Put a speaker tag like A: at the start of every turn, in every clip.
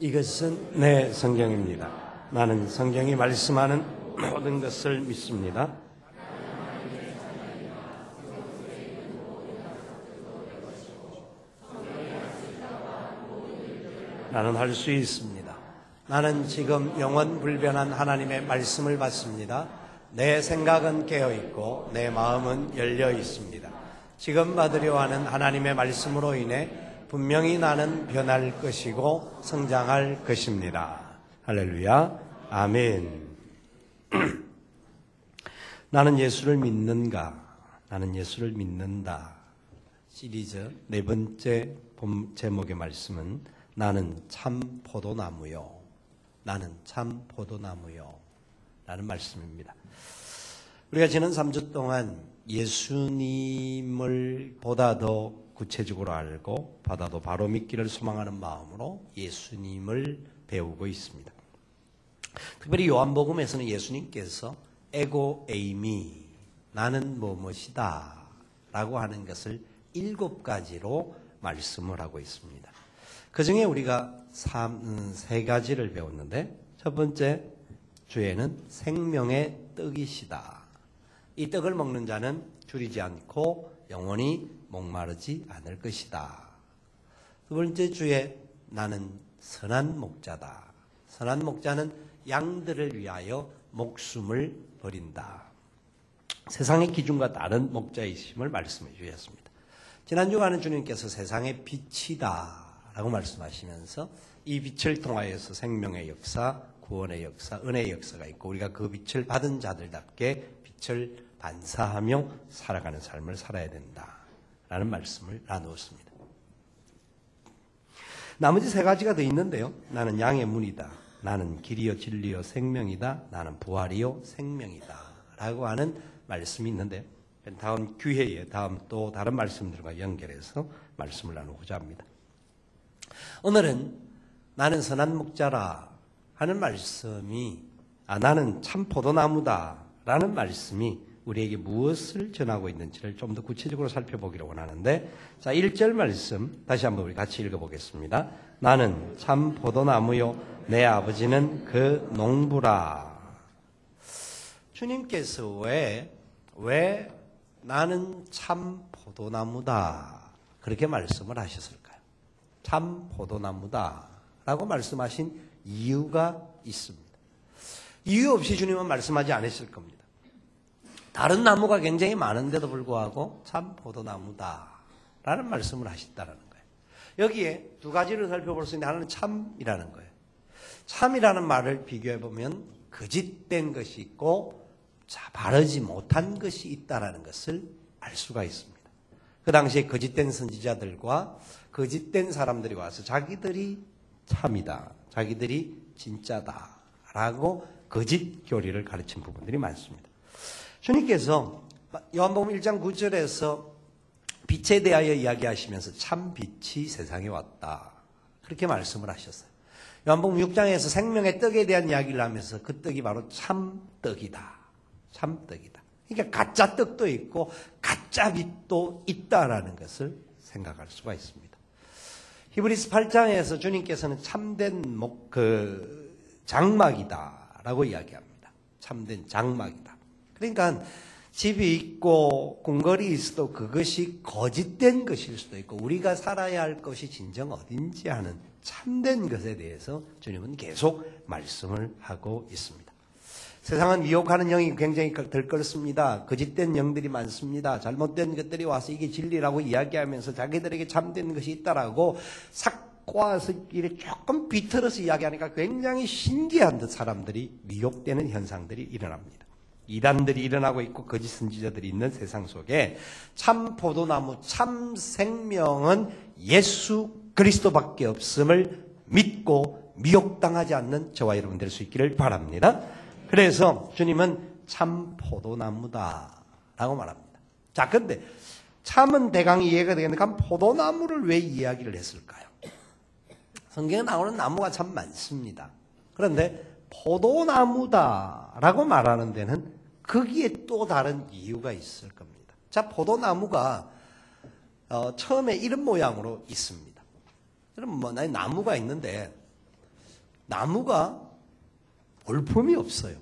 A: 이것은 내 성경입니다. 나는 성경이 말씀하는 모든 것을 믿습니다. 나는 할 수 있습니다. 나는 지금 영원 불변한 하나님의 말씀을 받습니다. 내 생각은 깨어있고 내 마음은 열려 있습니다. 지금 받으려 하는 하나님의 말씀으로 인해 분명히 나는 변할 것이고 성장할 것입니다. 할렐루야. 아멘. 나는 예수를 믿는가? 나는 예수를 믿는다. 시리즈 네 번째 제목의 말씀은 나는 참 포도나무요. 나는 참 포도나무요. 라는 말씀입니다. 우리가 지난 3주 동안 예수님을 보다 더 구체적으로 알고 보다 더 바로 믿기를 소망하는 마음으로 예수님을 배우고 있습니다. 특별히 요한복음에서는 예수님께서 에고 에이미, 나는 무엇이다 라고 하는 것을 7가지로 말씀을 하고 있습니다. 그 중에 우리가 3가지를 배웠는데, 첫 번째 주에는 생명의 떡이시다. 이 떡을 먹는 자는 줄이지 않고 영원히 목마르지 않을 것이다. 두 번째 주에 나는 선한 목자다. 선한 목자는 양들을 위하여 목숨을 버린다. 세상의 기준과 다른 목자이심을 말씀해 주셨습니다. 지난 주간은 주님께서 세상의 빛이다 라고 말씀하시면서 이 빛을 통하여서 생명의 역사, 구원의 역사, 은혜의 역사가 있고 우리가 그 빛을 받은 자들답게 빛을 반사하며 살아가는 삶을 살아야 된다라는 말씀을 나누었습니다. 나머지 3가지가 더 있는데요. 나는 양의 문이다. 나는 길이요 진리요 생명이다. 나는 부활이요 생명이다. 라고 하는 말씀이 있는데 다음 기회에 다음 또 다른 말씀들과 연결해서 말씀을 나누고자 합니다. 오늘은 나는 선한 목자라 하는 말씀이 나는 참 포도나무다 라는 말씀이 우리에게 무엇을 전하고 있는지를 좀 더 구체적으로 살펴보기를 원하는데, 자, 1절 말씀 다시 한번 우리 같이 읽어보겠습니다. 나는 참 포도나무요 내 아버지는 그 농부라. 주님께서 왜 나는 참 포도나무다 그렇게 말씀을 하셨을까요? 참 포도나무다 라고 말씀하신 이유가 있습니다. 이유 없이 주님은 말씀하지 않으실 겁니다. 다른 나무가 굉장히 많은데도 불구하고 참 포도나무다 라는 말씀을 하셨다는 거예요. 여기에 2가지를 살펴볼 수 있는데, 하나는 참이라는 거예요. 참이라는 말을 비교해보면 거짓된 것이 있고 바르지 못한 것이 있다는 것을 알 수가 있습니다. 그 당시에 거짓된 선지자들과 거짓된 사람들이 와서 자기들이 참이다, 자기들이 진짜다 라고 거짓 교리를 가르친 부분들이 많습니다. 주님께서 요한복음 1장 9절에서 빛에 대하여 이야기하시면서 참 빛이 세상에 왔다 그렇게 말씀을 하셨어요. 요한복음 6장에서 생명의 떡에 대한 이야기를 하면서 그 떡이 바로 참떡이다. 참떡이다. 그러니까 가짜 떡도 있고 가짜 빛도 있다라는 것을 생각할 수가 있습니다. 히브리서 8장에서 주님께서는 참된 장막이다라고 이야기합니다. 참된 장막이다. 그러니까 집이 있고 궁궐이 있어도 그것이 거짓된 것일 수도 있고 우리가 살아야 할 것이 진정 어딘지 하는 참된 것에 대해서 주님은 계속 말씀을 하고 있습니다. 세상은 미혹하는 영이 굉장히 들끓습니다. 거짓된 영들이 많습니다. 잘못된 것들이 와서 이게 진리라고 이야기하면서 자기들에게 참된 것이 있다라고 삭과서 조금 비틀어서 이야기하니까 굉장히 신기한 듯 사람들이 미혹되는 현상들이 일어납니다. 이단들이 일어나고 있고 거짓 선지자들이 있는 세상 속에 참 포도나무, 참 생명은 예수 그리스도밖에 없음을 믿고 미혹당하지 않는 저와 여러분 될 수 있기를 바랍니다. 그래서 주님은 참 포도나무다라고 말합니다. 자, 근데 참은 대강 이해가 되겠는데 그럼 포도나무를 왜 이야기를 했을까요? 성경에 나오는 나무가 참 많습니다. 그런데 포도나무다라고 말하는 데는 거기에 또 다른 이유가 있을 겁니다. 자, 포도나무가 처음에 이런 모양으로 있습니다. 여러분, 나무가 있는데 나무가 볼품이 없어요.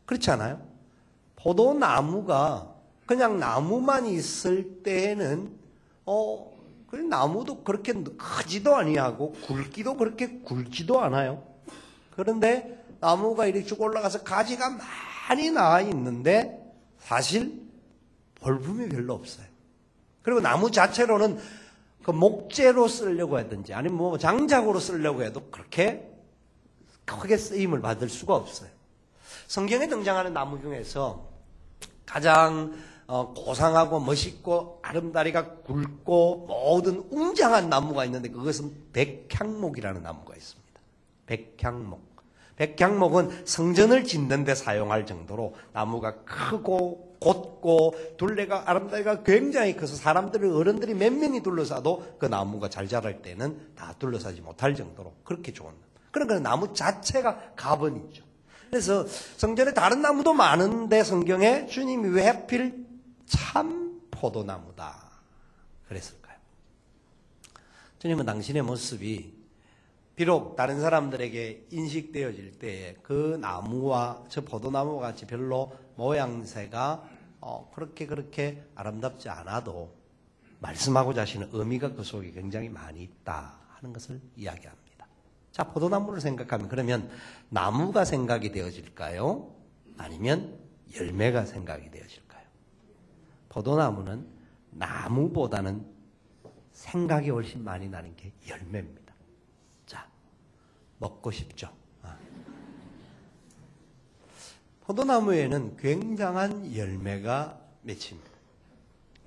A: 그렇지 않아요? 포도나무가 그냥 나무만 있을 때에는 그 나무도 그렇게 크지도 아니하고 굵기도 그렇게 굵지도 않아요. 그런데 나무가 이렇게 쭉 올라가서 가지가 많이 나와 있는데 사실 볼품이 별로 없어요. 그리고 나무 자체로는 그 목재로 쓰려고 하든지 아니면 뭐 장작으로 쓰려고 해도 그렇게 크게 쓰임을 받을 수가 없어요. 성경에 등장하는 나무 중에서 가장 고상하고 멋있고 아름다리가 굵고 모든 웅장한 나무가 있는데 그것은 백향목이라는 나무가 있습니다. 백향목. 백향목은 성전을 짓는 데 사용할 정도로 나무가 크고 곧고 둘레가 아름다리가 굉장히 커서 사람들이 어른들이 몇 명이 둘러싸도 그 나무가 잘 자랄 때는 다 둘러싸지 못할 정도로 그렇게 좋은 나무. 그러니까 나무 자체가 값은 있죠. 그래서 성전에 다른 나무도 많은데 성경에 주님이 왜 하필 참 포도나무다 그랬을까요? 주님은 당신의 모습이 비록 다른 사람들에게 인식되어질 때에 그 나무와 저 포도나무와 같이 별로 모양새가 그렇게 아름답지 않아도 말씀하고자 하시는 의미가 그 속에 굉장히 많이 있다 하는 것을 이야기합니다. 자, 포도나무를 생각하면 그러면 나무가 생각이 되어질까요? 아니면 열매가 생각이 되어질까요? 포도나무는 나무보다는 생각이 훨씬 많이 나는 게 열매입니다. 자, 먹고 싶죠? 포도나무에는 굉장한 열매가 맺힙니다.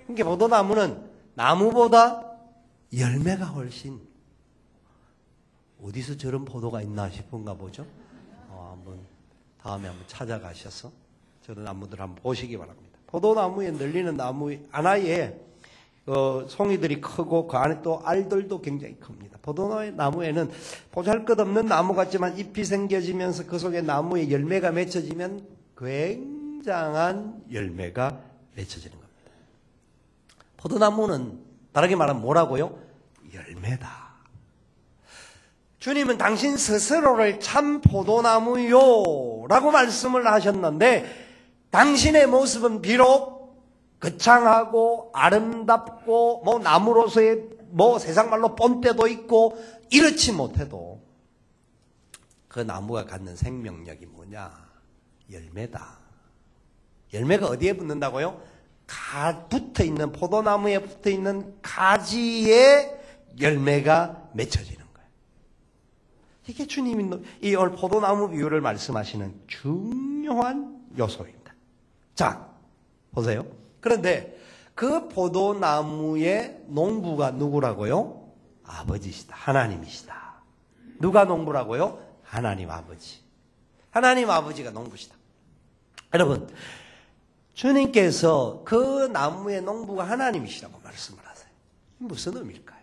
A: 그러니까 포도나무는 나무보다 열매가 훨씬 어디서 저런 포도가 있나 싶은가 보죠? 다음에 한번 찾아가셔서 저런 나무들 한번 보시기 바랍니다. 포도나무에 늘리는 나무 하나에 송이들이 크고 그 안에 또 알들도 굉장히 큽니다. 포도나무에는 보잘것없는 나무 같지만 잎이 생겨지면서 그 속에 나무에 열매가 맺혀지면 굉장한 열매가 맺혀지는 겁니다. 포도나무는 다르게 말하면 뭐라고요? 열매다. 주님은 당신 스스로를 참 포도나무요 라고 말씀을 하셨는데 당신의 모습은 비록 거창하고 아름답고 뭐 나무로서의 뭐 세상 말로 본때도 있고 이렇지 못해도 그 나무가 갖는 생명력이 뭐냐? 열매다. 열매가 어디에 붙는다고요? 붙어있는 포도나무에 붙어있는 가지에 열매가 맺혀지는 거예요. 이게 주님이 이 오늘 포도나무 비유를 말씀하시는 중요한 요소입니다. 자, 보세요. 그런데 그 포도나무의 농부가 누구라고요? 아버지시다. 하나님이시다. 누가 농부라고요? 하나님 아버지. 하나님 아버지가 농부시다. 여러분, 주님께서 그 나무의 농부가 하나님이시라고 말씀을 하세요. 무슨 의미일까요?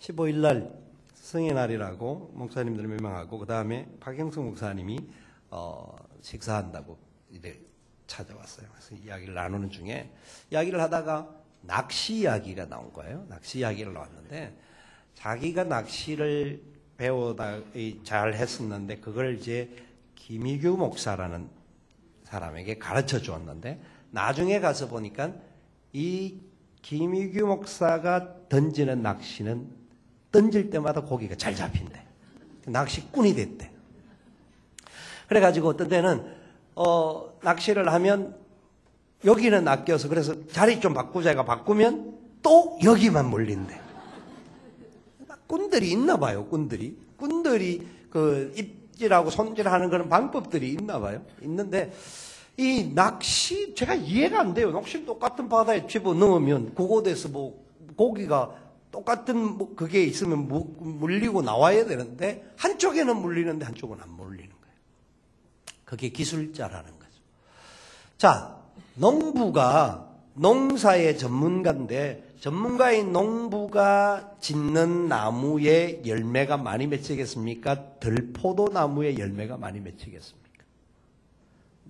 A: 15일 날 스승의 날이라고 목사님들 몇 명하고 그 다음에 박영숙 목사님이 식사한다고 이제 찾아왔어요. 그래서 이야기를 나누는 중에 이야기를 하다가 낚시 이야기가 나온 거예요. 낚시 이야기를 나왔는데 자기가 낚시를 배우다 잘 했었는데 그걸 이제 김희규 목사라는 사람에게 가르쳐 주었는데 나중에 가서 보니까 이 김희규 목사가 던지는 낚시는 던질 때마다 고기가 잘 잡힌대. 낚시꾼이 됐대. 그래가지고 어떤 때는 낚시를 하면 여기는 낚여서 그래서 자리 좀 바꾸자 해가 바꾸면 또 여기만 몰린대. 꾼들이 있나 봐요. 꾼들이 그 입질하고 손질하는 그런 방법들이 있나 봐요. 있는데 이 낚시 제가 이해가 안 돼요. 낚시 똑같은 바다에 집어넣으면 그곳에서 뭐 고기가 똑같은 뭐 그게 있으면 물리고 나와야 되는데 한쪽에는 물리는데 한쪽은 안 물리는 거예요. 그게 기술자라는 거죠. 자, 농부가 농사의 전문가인데 전문가인 농부가 짓는 나무에 열매가 많이 맺히겠습니까? 들포도나무에 열매가 많이 맺히겠습니까?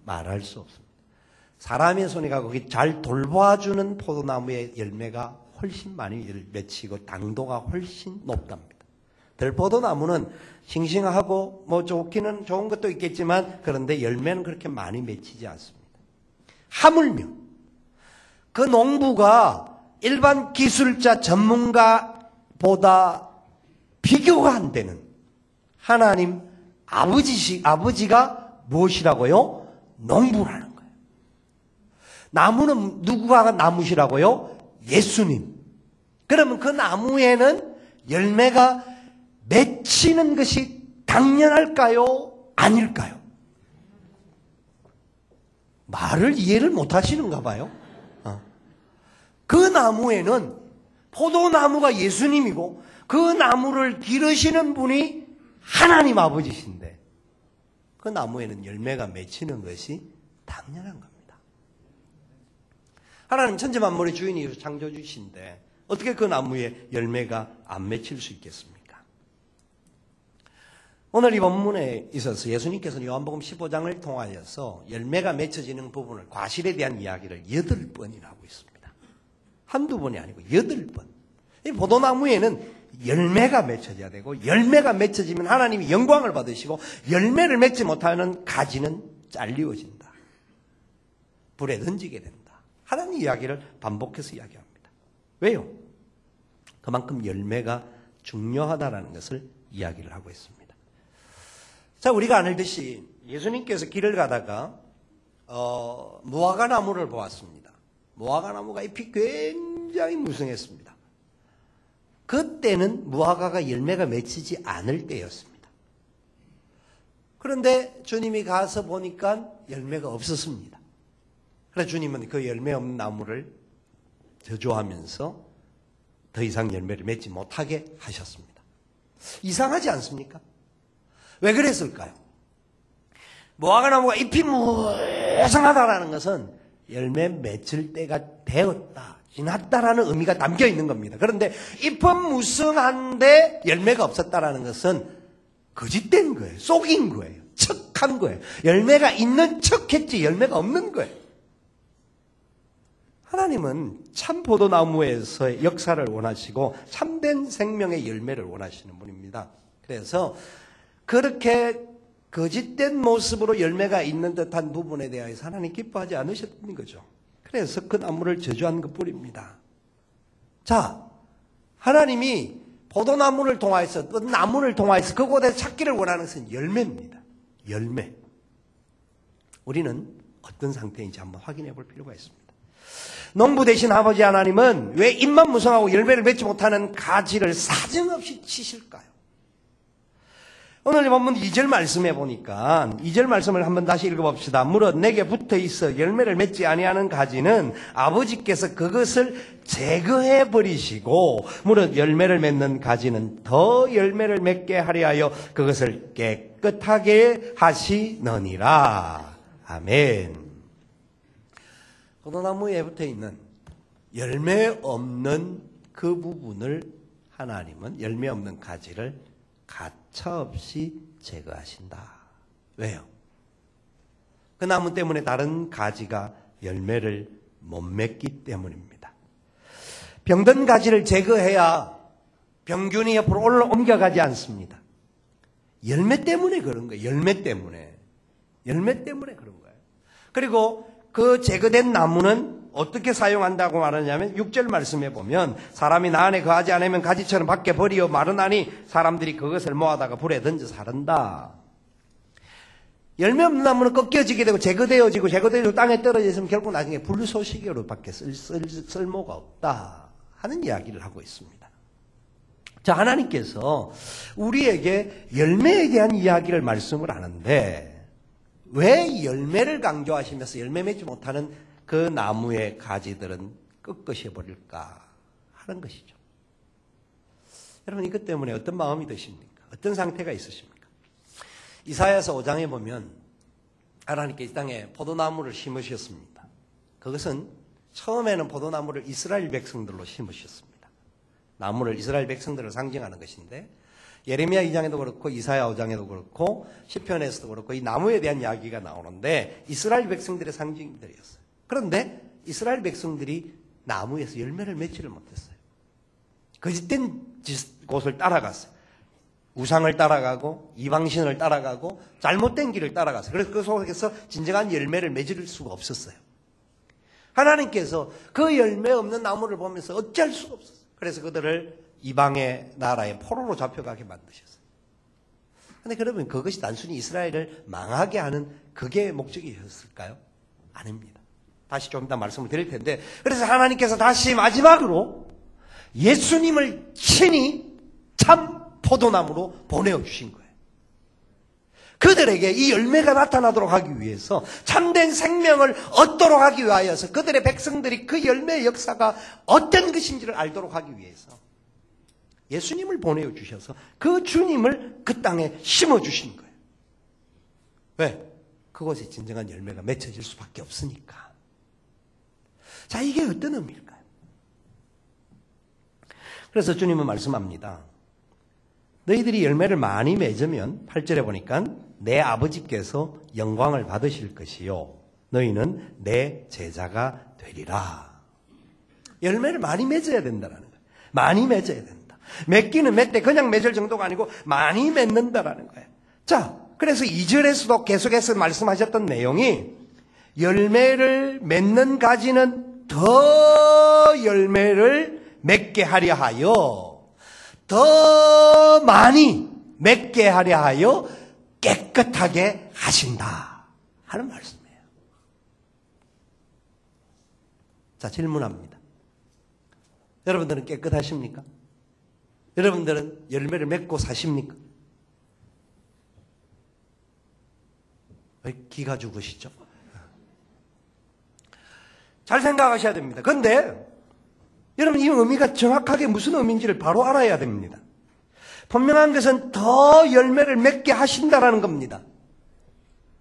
A: 말할 수 없습니다. 사람의 손이 거기 잘 돌봐주는 포도나무의 열매가 훨씬 많이 맺히고 당도가 훨씬 높답니다. 들포도나무는 싱싱하고 뭐 좋기는 좋은 것도 있겠지만 그런데 열매는 그렇게 많이 맺히지 않습니다. 하물며 그 농부가 일반 기술자 전문가보다 비교가 안 되는 하나님 아버지가 무엇이라고요? 농부라는 거예요. 나무는 누구가 나무시라고요? 예수님. 그러면 그 나무에는 열매가 맺히는 것이 당연할까요? 아닐까요? 말을 이해를 못 하시는가 봐요. 그 나무에는 포도나무가 예수님이고 그 나무를 기르시는 분이 하나님 아버지신데 그 나무에는 열매가 맺히는 것이 당연한 겁니다. 하나님 천지만물의 주인이시고 창조주신데 어떻게 그 나무에 열매가 안 맺힐 수 있겠습니까? 오늘 이 본문에 있어서 예수님께서는 요한복음 15장을 통하여서 열매가 맺혀지는 부분을 과실에 대한 이야기를 8번이나 하고 있습니다. 한두 번이 아니고 8번. 이 포도나무에는 열매가 맺혀져야 되고 열매가 맺혀지면 하나님이 영광을 받으시고 열매를 맺지 못하는 가지는 잘리워진다. 불에 던지게 된다. 하나님 이야기를 반복해서 이야기합니다. 왜요? 그만큼 열매가 중요하다는 것을 이야기를 하고 있습니다. 자, 우리가 알듯이 예수님께서 길을 가다가 무화과나무를 보았습니다. 무화과나무가 잎이 굉장히 무성했습니다. 그때는 무화과가 열매가 맺히지 않을 때였습니다. 그런데 주님이 가서 보니까 열매가 없었습니다. 그래서 주님은 그 열매 없는 나무를 저주하면서 더 이상 열매를 맺지 못하게 하셨습니다. 이상하지 않습니까? 왜 그랬을까요? 무화과나무가 잎이 무성하다라는 것은 열매 맺을 때가 되었다, 지났다라는 의미가 담겨 있는 겁니다. 그런데 잎은 무성한데 열매가 없었다라는 것은 거짓된 거예요. 속인 거예요. 척한 거예요. 열매가 있는 척했지 열매가 없는 거예요. 하나님은 참 포도나무에서의 역사를 원하시고 참된 생명의 열매를 원하시는 분입니다. 그래서 그렇게 거짓된 모습으로 열매가 있는 듯한 부분에 대해서 하나님 기뻐하지 않으셨던 거죠. 그래서 그 나무를 저주한 것뿐입니다. 자, 하나님이 포도나무를 통하여서 어떤 나무를 통하여서 그곳에 찾기를 원하는 것은 열매입니다. 열매. 우리는 어떤 상태인지 한번 확인해 볼 필요가 있습니다. 농부 되신 아버지 하나님은 왜 잎만 무성하고 열매를 맺지 못하는 가지를 사정없이 치실까요? 오늘 이 본문 2절 말씀해 보니까 2절 말씀을 한번 다시 읽어봅시다. 무릇 내게 붙어있어 열매를 맺지 아니하는 가지는 아버지께서 그것을 제거해 버리시고 무릇 열매를 맺는 가지는 더 열매를 맺게 하려 하여 그것을 깨끗하게 하시느니라. 아멘. 포도나무에 붙어있는 열매 없는 그 부분을 하나님은 열매 없는 가지를 가차없이 제거하신다. 왜요? 그 나무 때문에 다른 가지가 열매를 못 맺기 때문입니다. 병든 가지를 제거해야 병균이 옆으로 옮겨가지 않습니다. 열매 때문에 그런 거예요. 열매 때문에 그런 거예요. 그리고 그 제거된 나무는 어떻게 사용한다고 말하냐면 6절 말씀해 보면 사람이 나 안에 거하지 않으면 가지처럼 밖에 버리어 마르나니 사람들이 그것을 모아다가 불에 던져 사른다. 열매 없는 나무는 꺾여지게 되고 제거되어지고 땅에 떨어져 있으면 결국 나중에 불쏘시개로밖에 쓸모가 없다 하는 이야기를 하고 있습니다. 자, 하나님께서 우리에게 열매에 대한 이야기를 말씀을 하는데 왜 열매를 강조하시면서 열매 맺지 못하는 그 나무의 가지들은 꺾으셔 버릴까 하는 것이죠. 여러분 이것 때문에 어떤 마음이 드십니까? 어떤 상태가 있으십니까? 이사야서 5장에 보면 하나님께 이 땅에 포도나무를 심으셨습니다. 그것은 처음에는 포도나무를 이스라엘 백성들로 심으셨습니다. 나무를 이스라엘 백성들을 상징하는 것인데 예레미야 2장에도 그렇고 이사야 5장에도 그렇고 시편에서도 그렇고 이 나무에 대한 이야기가 나오는데 이스라엘 백성들의 상징들이었어요. 그런데 이스라엘 백성들이 나무에서 열매를 맺지를 못했어요. 거짓된 곳을 따라갔어요. 우상을 따라가고 이방신을 따라가고 잘못된 길을 따라가서 그래서 그 속에서 진정한 열매를 맺을 수가 없었어요. 하나님께서 그 열매 없는 나무를 보면서 어찌할 수가 없었어요. 그래서 그들을 이방의 나라의 포로로 잡혀가게 만드셨어요. 그런데 그러면 그것이 단순히 이스라엘을 망하게 하는 그게 목적이었을까요? 아닙니다. 다시 좀 이따 말씀을 드릴 텐데, 그래서 하나님께서 다시 마지막으로 예수님을 친히 참 포도나무로 보내주신 거예요. 그들에게 이 열매가 나타나도록 하기 위해서, 참된 생명을 얻도록 하기 위하여서, 그들의 백성들이 그 열매의 역사가 어떤 것인지를 알도록 하기 위해서 예수님을 보내주셔서 그 주님을 그 땅에 심어주신 거예요. 왜? 그곳에 진정한 열매가 맺혀질 수밖에 없으니까. 자, 이게 어떤 의미일까요? 그래서 주님은 말씀합니다. 너희들이 열매를 많이 맺으면 8절에 보니까 내 아버지께서 영광을 받으실 것이요 너희는 내 제자가 되리라. 열매를 많이 맺어야 된다는 거예요. 많이 맺어야 된다. 맺기는 맺되 그냥 맺을 정도가 아니고 많이 맺는다라는 거예요. 자, 그래서 2절에서도 계속해서 말씀하셨던 내용이 열매를 맺는 가지는 더 열매를 맺게 하려 하여 더 많이 맺게 하려 하여 깨끗하게 하신다 하는 말씀이에요. 자, 질문합니다. 여러분들은 깨끗하십니까? 여러분들은 열매를 맺고 사십니까? 왜 기가 죽으시죠? 잘 생각하셔야 됩니다. 그런데 여러분, 이 의미가 정확하게 무슨 의미인지를 바로 알아야 됩니다. 분명한 것은 더 열매를 맺게 하신다라는 겁니다.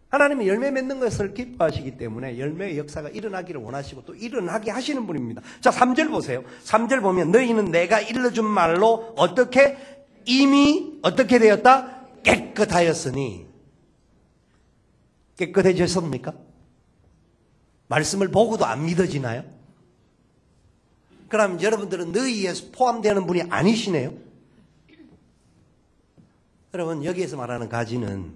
A: 하나님이 열매 맺는 것을 기뻐하시기 때문에 열매의 역사가 일어나기를 원하시고 또 일어나게 하시는 분입니다. 자, 3절 보세요. 3절 보면 너희는 내가 일러준 말로 어떻게 이미 어떻게 되었다? 깨끗하였으니. 깨끗해졌습니까? 말씀을 보고도 안 믿어지나요? 그럼 여러분들은 너희에 포함되는 분이 아니시네요. 여러분, 여기에서 말하는 가지는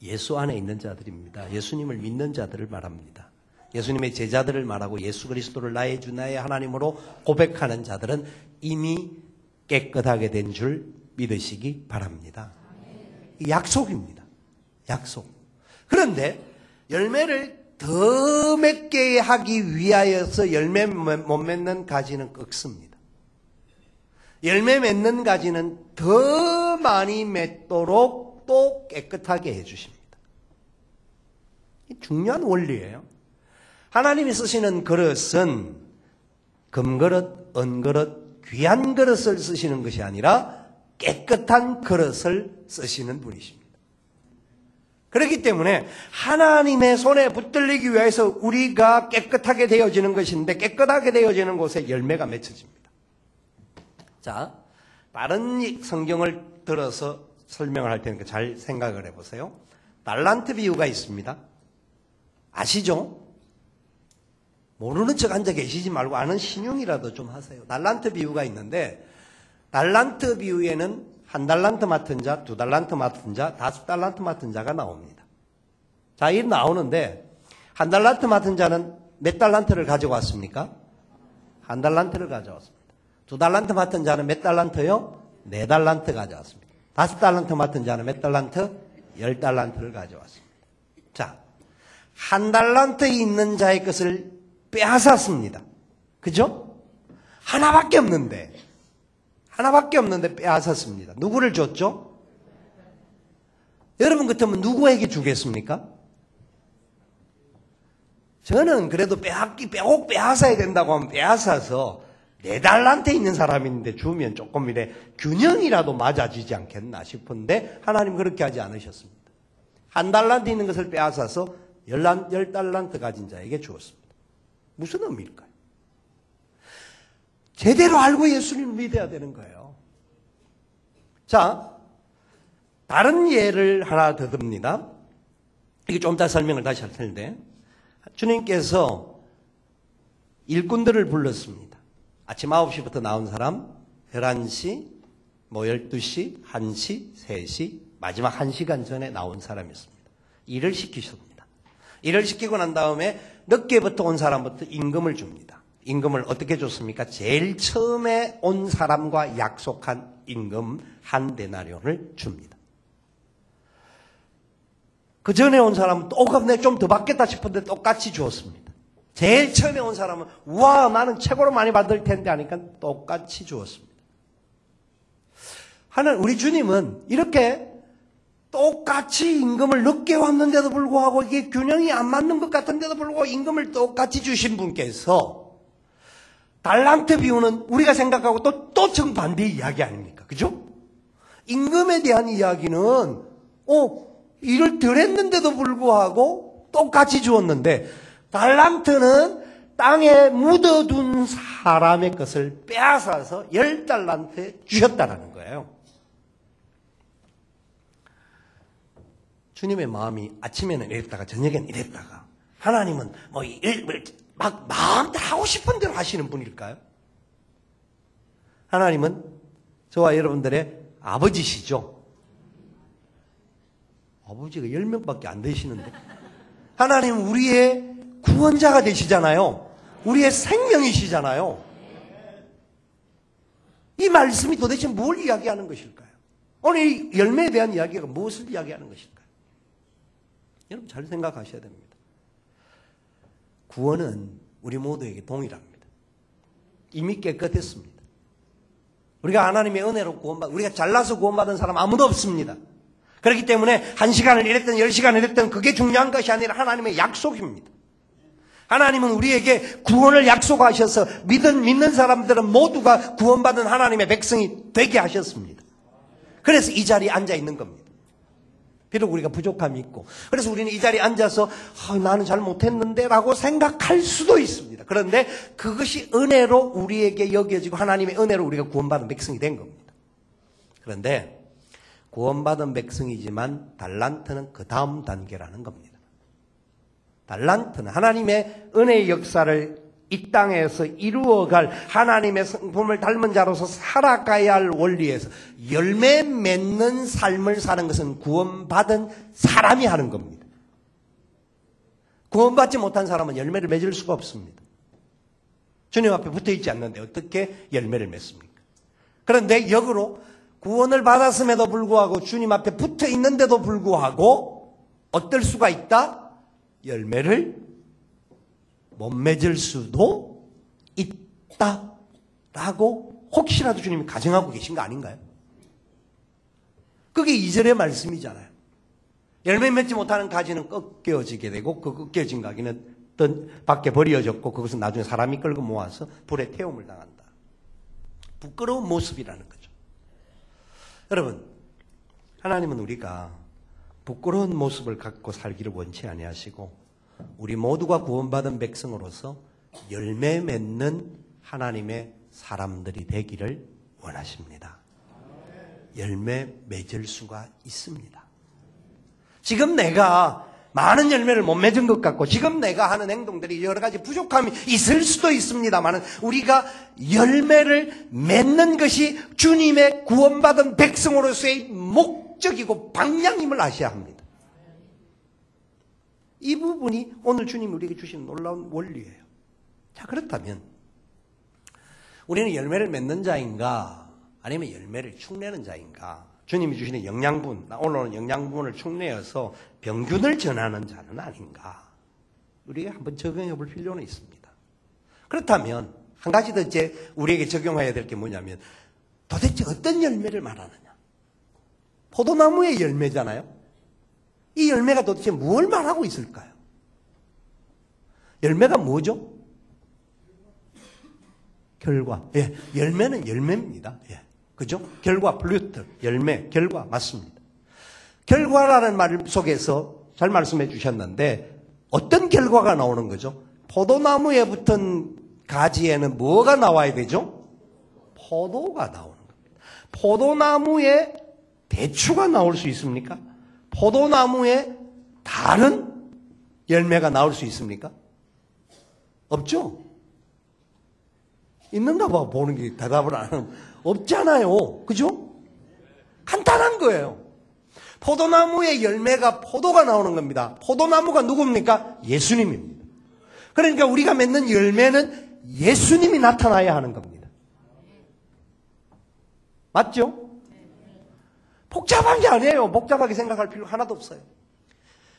A: 예수 안에 있는 자들입니다. 예수님을 믿는 자들을 말합니다. 예수님의 제자들을 말하고 예수 그리스도를 나의 주 나의 하나님으로 고백하는 자들은 이미 깨끗하게 된 줄 믿으시기 바랍니다. 약속입니다. 약속. 그런데 열매를 더 맺게 하기 위하여서 열매 못 맺는 가지는 꺾습니다. 열매 맺는 가지는 더 많이 맺도록 또 깨끗하게 해주십니다. 중요한 원리예요. 하나님이 쓰시는 그릇은 금그릇, 은그릇, 귀한 그릇을 쓰시는 것이 아니라 깨끗한 그릇을 쓰시는 분이십니다. 그렇기 때문에 하나님의 손에 붙들리기 위해서 우리가 깨끗하게 되어지는 것인데 깨끗하게 되어지는 곳에 열매가 맺혀집니다. 자, 다른 성경을 들어서 설명을 할 테니까 잘 생각을 해보세요. 달란트 비유가 있습니다. 아시죠? 모르는 척 앉아 계시지 말고 아는 신용이라도 좀 하세요. 달란트 비유가 있는데 달란트 비유에는 1달란트 맡은 자, 2달란트 맡은 자, 5달란트 맡은 자가 나옵니다. 자, 이 나오는데 1달란트 맡은 자는 몇 달란트를 가져왔습니까? 1달란트를 가져왔습니다. 2달란트 맡은 자는 몇 달란트요? 4달란트 가져왔습니다. 5달란트 맡은 자는 몇 달란트? 10달란트를 가져왔습니다. 자, 1달란트 있는 자의 것을 빼앗았습니다. 그죠? 하나밖에 없는데 빼앗았습니다. 누구를 줬죠? 여러분 같으면 누구에게 주겠습니까? 저는 그래도 꼭 빼앗아야 된다고 하면 빼앗아서 4달란트 있는 사람인데 주면 조금 이래 균형이라도 맞아지지 않겠나 싶은데 하나님 그렇게 하지 않으셨습니다. 1달란트 있는 것을 빼앗아서 10달란트 가진 자에게 주었습니다. 무슨 의미일까요? 제대로 알고 예수님을 믿어야 되는 거예요. 자, 다른 예를 하나 더 듭니다. 이게 좀 이따 설명을 다시 할 텐데 주님께서 일꾼들을 불렀습니다. 아침 9시부터 나온 사람 11시 뭐 12시, 1시, 3시, 마지막 1시간 전에 나온 사람이었습니다. 일을 시키셨습니다. 일을 시키고 난 다음에 늦게부터 온 사람부터 임금을 줍니다. 임금을 어떻게 줬습니까? 제일 처음에 온 사람과 약속한 임금 한 데나리온을 줍니다. 그 전에 온 사람은 똑같네, 좀 더 받겠다 싶은데 똑같이 주었습니다. 제일 처음에 온 사람은 와, 나는 최고로 많이 받을 텐데 하니까 똑같이 주었습니다. 하나님, 우리 주님은 이렇게 똑같이 임금을 늦게 왔는데도 불구하고 이게 균형이 안 맞는 것 같은데도 불구하고 임금을 똑같이 주신 분께서 달란트 비유는 우리가 생각하고 또 정반대 이야기 아닙니까? 그죠? 임금에 대한 이야기는 일을 덜 했는데도 불구하고 똑같이 주었는데, 달란트는 땅에 묻어둔 사람의 것을 빼앗아서 10달란트에 주셨다라는 거예요. 주님의 마음이 아침에는 이랬다가 저녁에는 이랬다가, 하나님은 막 마음대로 하고 싶은 대로 하시는 분일까요? 하나님은 저와 여러분들의 아버지시죠. 아버지가 10명밖에 안 되시는데, 하나님은 우리의 구원자가 되시잖아요. 우리의 생명이시잖아요. 이 말씀이 도대체 뭘 이야기하는 것일까요? 오늘 이 열매에 대한 이야기가 무엇을 이야기하는 것일까요? 여러분 잘 생각하셔야 됩니다. 구원은 우리 모두에게 동일합니다. 이미 깨끗했습니다. 우리가 하나님의 은혜로 우리가 잘나서 구원받은 사람 아무도 없습니다. 그렇기 때문에 1시간을 일했든 10시간을 일했든 그게 중요한 것이 아니라 하나님의 약속입니다. 하나님은 우리에게 구원을 약속하셔서 믿는 사람들은 모두가 구원받은 하나님의 백성이 되게 하셨습니다. 그래서 이 자리에 앉아 있는 겁니다. 비록 우리가 부족함이 있고, 그래서 우리는 이 자리에 앉아서 나는 잘 못했는데 라고 생각할 수도 있습니다. 그런데 그것이 은혜로 우리에게 여겨지고 하나님의 은혜로 우리가 구원받은 백성이 된 겁니다. 그런데 구원받은 백성이지만 달란트는 그 다음 단계라는 겁니다. 달란트는 하나님의 은혜의 역사를 이 땅에서 이루어갈 하나님의 성품을 닮은 자로서 살아가야 할 원리에서 열매 맺는 삶을 사는 것은 구원받은 사람이 하는 겁니다. 구원받지 못한 사람은 열매를 맺을 수가 없습니다. 주님 앞에 붙어있지 않는데 어떻게 열매를 맺습니까? 그런데 역으로 구원을 받았음에도 불구하고 주님 앞에 붙어있는데도 불구하고 어떨 수가 있다? 열매를 못 맺을 수도 있다라고 혹시라도 주님이 가정하고 계신 거 아닌가요? 그게 2절의 말씀이잖아요. 열매 맺지 못하는 가지는 꺾여지게 되고 그 꺾여진 가지는 밖에 버려졌고 그것은 나중에 사람이 끌고 모아서 불에 태움을 당한다. 부끄러운 모습이라는 거죠. 여러분, 하나님은 우리가 부끄러운 모습을 갖고 살기를 원치 아니하시고 우리 모두가 구원받은 백성으로서 열매 맺는 하나님의 사람들이 되기를 원하십니다. 열매 맺을 수가 있습니다. 지금 내가 많은 열매를 못 맺은 것 같고 지금 내가 하는 행동들이 여러 가지 부족함이 있을 수도 있습니다만 우리가 열매를 맺는 것이 주님의 구원받은 백성으로서의 목적이고 방향임을 아셔야 합니다. 이 부분이 오늘 주님이 우리에게 주신 놀라운 원리예요. 자, 그렇다면 우리는 열매를 맺는 자인가 아니면 열매를 축내는 자인가? 주님이 주시는 영양분, 오늘은 영양분을 축내어서 병균을 전하는 자는 아닌가? 우리가 한번 적용해 볼 필요는 있습니다. 그렇다면 한 가지 더 이제 우리에게 적용해야 될 게 뭐냐면 도대체 어떤 열매를 말하느냐? 포도나무의 열매잖아요. 이 열매가 도대체 뭘 말하고 있을까요? 열매가 뭐죠? 결과. 예, 열매는 열매입니다. 예, 그죠? 결과, 플루트, 열매, 결과 맞습니다. 결과라는 말 속에서 잘 말씀해 주셨는데 어떤 결과가 나오는 거죠? 포도나무에 붙은 가지에는 뭐가 나와야 되죠? 포도가 나오는 겁니다. 포도나무에 대추가 나올 수 있습니까? 포도나무에 다른 열매가 나올 수 있습니까? 없죠? 있는가 봐 보는 게 대답을 안 하면 없잖아요. 그죠? 거예요. 포도나무의 열매가 포도가 나오는 겁니다. 포도나무가 누굽니까? 예수님입니다. 그러니까 우리가 맺는 열매는 예수님이 나타나야 하는 겁니다. 맞죠? 복잡한 게 아니에요. 복잡하게 생각할 필요 하나도 없어요.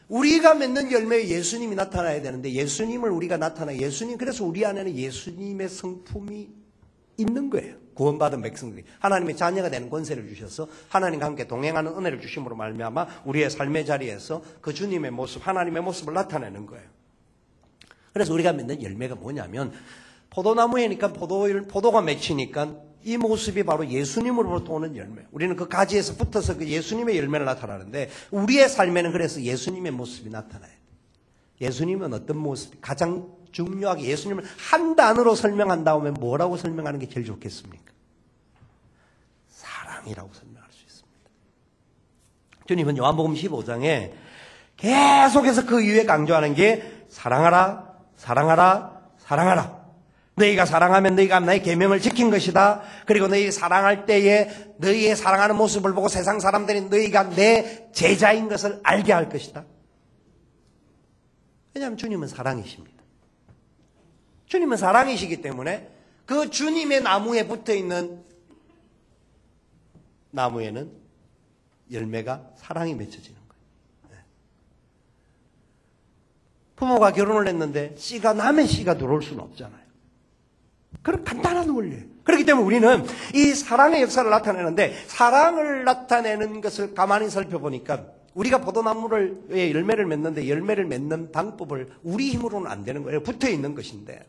A: 우리가 맺는 열매에 예수님이 나타나야 되는데 예수님을 우리가 나타나 그래서 우리 안에는 예수님의 성품이 있는 거예요. 구원받은 백성들이 하나님의 자녀가 되는 권세를 주셔서 하나님과 함께 동행하는 은혜를 주심으로 말미암아 우리의 삶의 자리에서 그 주님의 모습, 하나님의 모습을 나타내는 거예요. 그래서 우리가 맺는 열매가 뭐냐면 포도나무에니까 포도가 맺히니까 이 모습이 바로 예수님으로부터 오는 열매. 우리는 그 가지에서 붙어서 그 예수님의 열매를 나타나는데 우리의 삶에는 그래서 예수님의 모습이 나타나요. 예수님은 어떤 모습이 가장 중요하게 예수님을 한 단어로 설명한다면 뭐라고 설명하는 게 제일 좋겠습니까? 사랑이라고 설명할 수 있습니다. 주님은 요한복음 15장에 계속해서 그 이후에 강조하는 게 사랑하라, 사랑하라, 사랑하라. 너희가 사랑하면 너희가 나의 계명을 지킨 것이다. 그리고 너희 사랑할 때에 너희의 사랑하는 모습을 보고 세상 사람들이 너희가 내 제자인 것을 알게 할 것이다. 왜냐하면 주님은 사랑이십니다. 주님은 사랑이시기 때문에 그 주님의 나무에 붙어있는 나무에는 열매가 사랑이 맺혀지는 거예요. 부모가 결혼을 했는데 남의 씨가 들어올 수는 없잖아요. 그런 간단한 원리예요. 그렇기 때문에 우리는 이 사랑의 역사를 나타내는데 사랑을 나타내는 것을 가만히 살펴보니까 우리가 포도나무의 열매를 맺는데 열매를 맺는 방법을 우리 힘으로는 안 되는 거예요. 붙어있는 것인데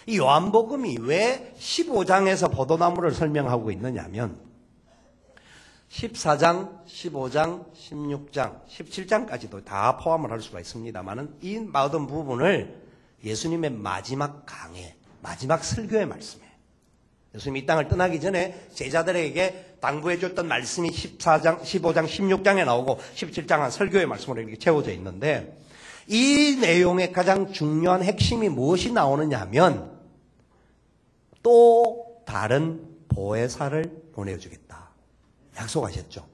A: 이 요한복음이 왜 15장에서 포도나무를 설명하고 있느냐면 14장, 15장, 16장, 17장까지도 다 포함을 할 수가 있습니다만은 이 모든 부분을 예수님의 마지막 강해, 마지막 설교의 말씀이에요. 예수님이 이 땅을 떠나기 전에 제자들에게 당부해 줬던 말씀이 14장, 15장, 16장에 나오고 17장은 설교의 말씀으로 이렇게 채워져 있는데 이 내용의 가장 중요한 핵심이 무엇이 나오느냐 하면 또 다른 보혜사를 보내주겠다. 약속하셨죠.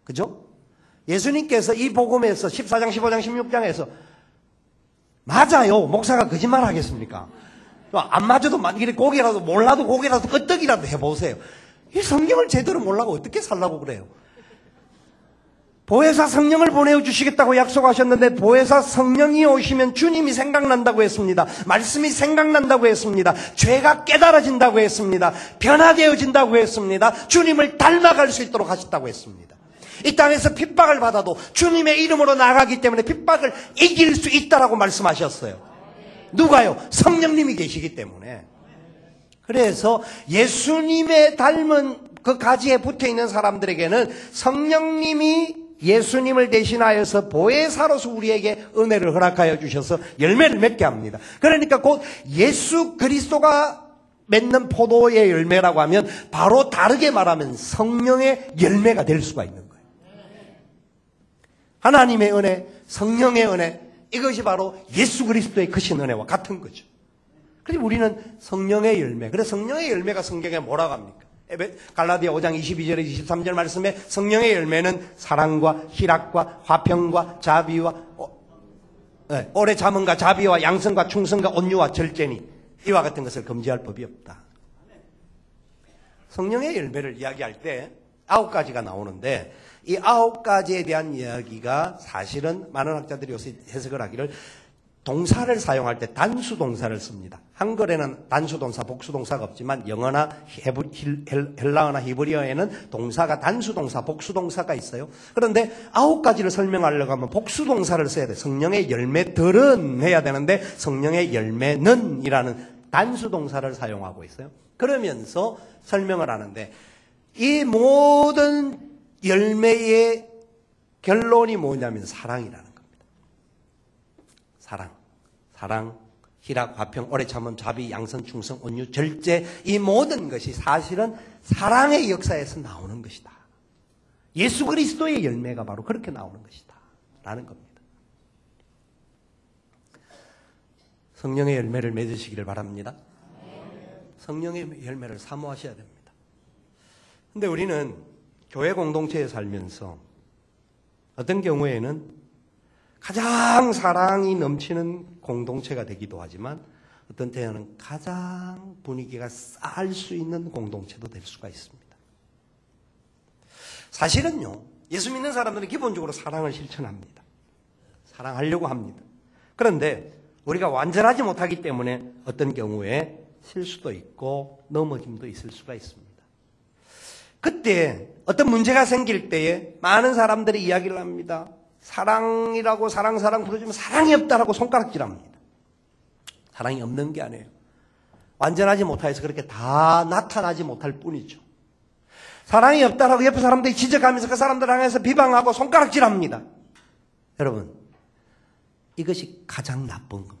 A: 그죠? 예수님께서 이 복음에서 14장, 15장, 16장에서 맞아요. 목사가 거짓말 하겠습니까? 안 맞아도 고개라도 몰라도 고개라도 끄떡이라도 해보세요. 이 성경을 제대로 몰라고 어떻게 살라고 그래요? 보혜사 성령을 보내주시겠다고 약속하셨는데 보혜사 성령이 오시면 주님이 생각난다고 했습니다. 말씀이 생각난다고 했습니다. 죄가 깨달아진다고 했습니다. 변화되어진다고 했습니다. 주님을 닮아갈 수 있도록 하셨다고 했습니다. 이 땅에서 핍박을 받아도 주님의 이름으로 나가기 때문에 핍박을 이길 수 있다라고 말씀하셨어요. 누가요? 성령님이 계시기 때문에. 그래서 예수님의 닮은 그 가지에 붙어있는 사람들에게는 성령님이 예수님을 대신하여서 보혜사로서 우리에게 은혜를 허락하여 주셔서 열매를 맺게 합니다. 그러니까 곧 예수 그리스도가 맺는 포도의 열매라고 하면 바로 다르게 말하면 성령의 열매가 될 수가 있는 거예요. 하나님의 은혜, 성령의 은혜, 이것이 바로 예수 그리스도의 크신 은혜와 같은 거죠. 그래서 우리는 성령의 열매. 그래서 성령의 열매가 성경에 뭐라고 합니까? 갈라디아 5장 22절에 23절 말씀에 성령의 열매는 사랑과 희락과 화평과 자비와 오래 참음과 자비와 양성과 충성과 온유와 절제니 이와 같은 것을 금지할 법이 없다. 성령의 열매를 이야기할 때 9가지가 나오는데 이 9가지에 대한 이야기가 사실은 많은 학자들이 요새 해석을 하기를 동사를 사용할 때 단수 동사를 씁니다. 한글에는 단수 동사, 복수 동사가 없지만 영어나 헬라어나 히브리어에는 동사가 단수 동사, 복수 동사가 있어요. 그런데 9가지를 설명하려고 하면 복수 동사를 써야 돼. 성령의 열매들은 해야 되는데 성령의 열매는 이라는 단수 동사를 사용하고 있어요. 그러면서 설명을 하는데 이 모든 열매의 결론이 뭐냐면 사랑이라는 겁니다. 사랑, 희락, 화평, 오래 참음, 자비, 양선, 충성, 온유, 절제 이 모든 것이 사실은 사랑의 역사에서 나오는 것이다. 예수 그리스도의 열매가 바로 그렇게 나오는 것이다. 라는 겁니다. 성령의 열매를 맺으시기를 바랍니다. 성령의 열매를 사모하셔야 됩니다. 근데 우리는 교회 공동체에 살면서 어떤 경우에는 가장 사랑이 넘치는 공동체가 되기도 하지만 어떤 때는 가장 분위기가 쌀 수 있는 공동체도 될 수가 있습니다. 사실은요, 예수 믿는 사람들은 기본적으로 사랑을 실천합니다. 사랑하려고 합니다. 그런데 우리가 완전하지 못하기 때문에 어떤 경우에 실수도 있고 넘어짐도 있을 수가 있습니다. 그때 어떤 문제가 생길 때에 많은 사람들이 이야기를 합니다. 사랑이라고 사랑 부르지만 사랑이 없다라고 손가락질합니다. 사랑이 없는 게 아니에요. 완전하지 못해서 그렇게 다 나타나지 못할 뿐이죠. 사랑이 없다라고 옆에 사람들이 지적하면서 그 사람들 향해서 비방하고 손가락질합니다. 여러분, 이것이 가장 나쁜 겁니다.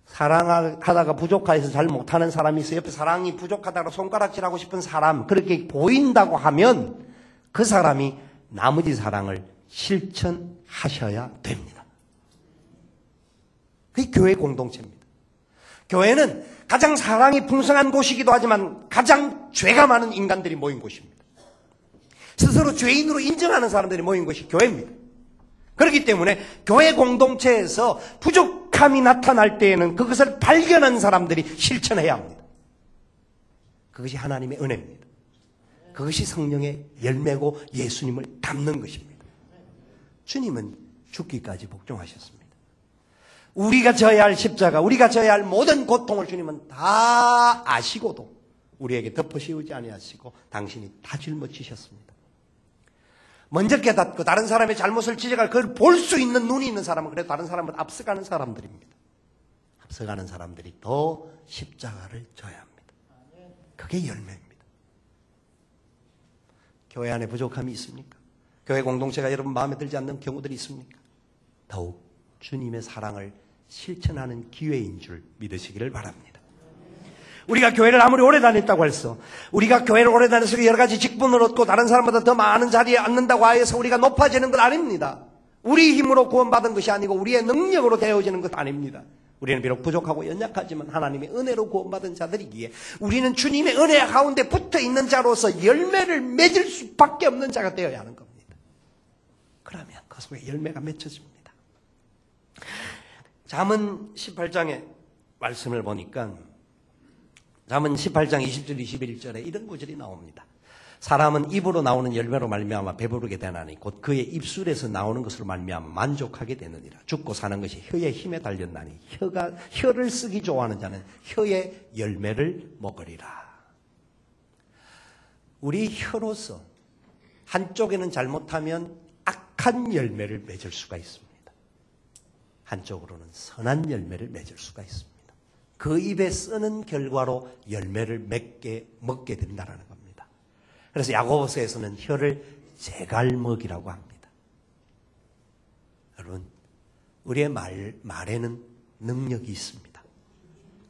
A: 사랑하다가 부족해서 잘 못하는 사람이 있어요. 옆에 사랑이 부족하다고 손가락질하고 싶은 사람, 그렇게 보인다고 하면 그 사람이 나머지 사랑을 실천하셔야 됩니다. 그게 교회 공동체입니다. 교회는 가장 사랑이 풍성한 곳이기도 하지만 가장 죄가 많은 인간들이 모인 곳입니다. 스스로 죄인으로 인정하는 사람들이 모인 곳이 교회입니다. 그렇기 때문에 교회 공동체에서 부족함이 나타날 때에는 그것을 발견한 사람들이 실천해야 합니다. 그것이 하나님의 은혜입니다. 그것이 성령의 열매고 예수님을 닮는 것입니다. 주님은 죽기까지 복종하셨습니다. 우리가 져야 할 십자가, 우리가 져야 할 모든 고통을 주님은 다 아시고도 우리에게 덮어씌우지 아니하시고 당신이 다 짊어지셨습니다. 먼저 깨닫고 다른 사람의 잘못을 지적할 그걸 볼 수 있는 눈이 있는 사람은 그래도 다른 사람은 앞서가는 사람들입니다. 앞서가는 사람들이 더 십자가를 져야 합니다. 그게 열매입니다. 교회 안에 부족함이 있습니까? 교회 공동체가 여러분 마음에 들지 않는 경우들이 있습니까? 더욱 주님의 사랑을 실천하는 기회인 줄 믿으시기를 바랍니다. 우리가 교회를 아무리 오래 다녔다고 해서 우리가 교회를 오래 다녀서 여러 가지 직분을 얻고 다른 사람보다 더 많은 자리에 앉는다고 해서 우리가 높아지는 건 아닙니다. 우리 힘으로 구원받은 것이 아니고 우리의 능력으로 되어지는 것 아닙니다. 우리는 비록 부족하고 연약하지만 하나님의 은혜로 구원받은 자들이기에 우리는 주님의 은혜 가운데 붙어있는 자로서 열매를 맺을 수밖에 없는 자가 되어야 하는 겁니다. 그러면 그 속에 열매가 맺혀집니다. 잠언 18장의 말씀을 보니까 잠언 18장 20절 21절에 이런 구절이 나옵니다. 사람은 입으로 나오는 열매로 말미암아 배부르게 되나니 곧 그의 입술에서 나오는 것으로 말미암아 만족하게 되느니라. 죽고 사는 것이 혀의 힘에 달렸나니 혀를 쓰기 좋아하는 자는 혀의 열매를 먹으리라. 우리 혀로서 한쪽에는 잘못하면 악한 열매를 맺을 수가 있습니다. 한쪽으로는 선한 열매를 맺을 수가 있습니다. 그 입에 쓰는 결과로 열매를 먹게 된다는 겁니다. 그래서 야고보서에서는 혀를 제갈먹이라고 합니다. 여러분, 우리의 말에는 능력이 있습니다.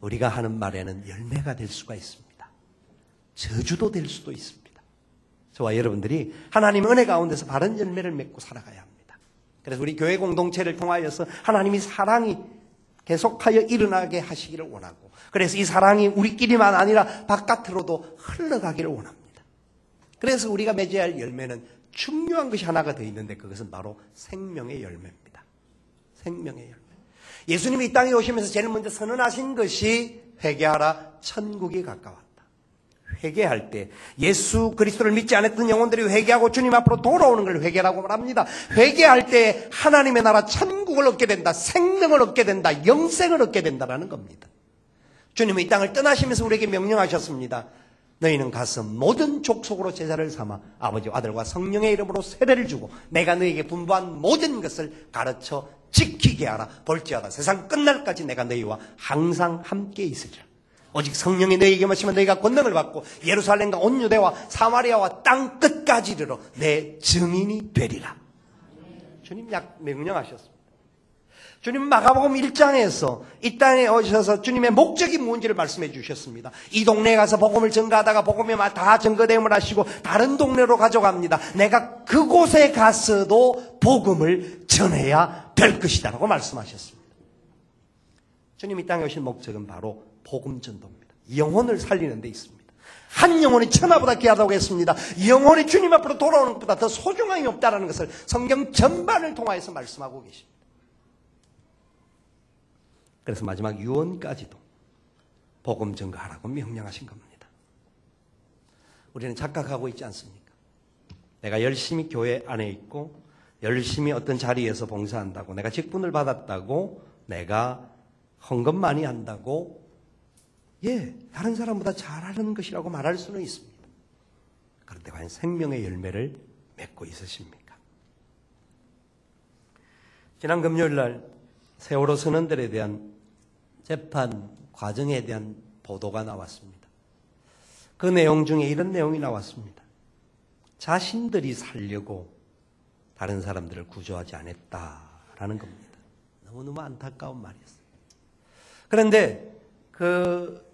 A: 우리가 하는 말에는 열매가 될 수가 있습니다. 저주도 될 수도 있습니다. 저와 여러분들이 하나님 은혜 가운데서 바른 열매를 맺고 살아가야 합니다. 그래서 우리 교회 공동체를 통하여서 하나님이 사랑이 계속하여 일어나게 하시기를 원하고, 그래서 이 사랑이 우리끼리만 아니라 바깥으로도 흘러가기를 원합니다. 그래서 우리가 맺어야 할 열매는 중요한 것이 하나가 더 있는데 그것은 바로 생명의 열매입니다. 생명의 열매. 예수님이 이 땅에 오시면서 제일 먼저 선언하신 것이 회개하라, 천국이 가까웠다. 회개할 때 예수 그리스도를 믿지 않았던 영혼들이 회개하고 주님 앞으로 돌아오는 걸 회개라고 말합니다. 회개할 때 하나님의 나라 천국을 얻게 된다. 생명을 얻게 된다. 영생을 얻게 된다라는 겁니다. 주님은 이 땅을 떠나시면서 우리에게 명령하셨습니다. 너희는 가서 모든 족속으로 제자를 삼아 아버지와 아들과 성령의 이름으로 세례를 주고 내가 너희에게 분부한 모든 것을 가르쳐 지키게 하라. 볼지어다 세상 끝날까지 내가 너희와 항상 함께 있으리라. 오직 성령이 너희에게 마시면 너희가 권능을 받고 예루살렘과 온 유대와 사마리아와 땅 끝까지 이르러 내 증인이 되리라. 주님 명령하셨습니다. 주님 마가복음 1장에서 이 땅에 오셔서 주님의 목적이 뭔지를 말씀해 주셨습니다. 이 동네에 가서 복음을 전가하다가 복음이 다 전거됨을 하시고 다른 동네로 가져갑니다. 내가 그곳에 가서도 복음을 전해야 될 것이다 라고 말씀하셨습니다. 주님 이 땅에 오신 목적은 바로 복음 전도입니다. 영혼을 살리는 데 있습니다. 한 영혼이 천하보다 귀하다고 했습니다. 영혼이 주님 앞으로 돌아오는 것보다 더 소중함이 없다는 것을 성경 전반을 통하여서 말씀하고 계십니다. 그래서 마지막 유언까지도 복음 전가하라고 명령하신 겁니다. 우리는 착각하고 있지 않습니까? 내가 열심히 교회 안에 있고 열심히 어떤 자리에서 봉사한다고, 내가 직분을 받았다고, 내가 헌금 많이 한다고, 다른 사람보다 잘하는 것이라고 말할 수는 있습니다. 그런데 과연 생명의 열매를 맺고 있으십니까? 지난 금요일 날 세월호 선원들에 대한 재판 과정에 대한 보도가 나왔습니다. 그 내용 중에 이런 내용이 나왔습니다. 자신들이 살려고 다른 사람들을 구조하지 않았다라는 겁니다. 너무너무 안타까운 말이었어요. 그런데 그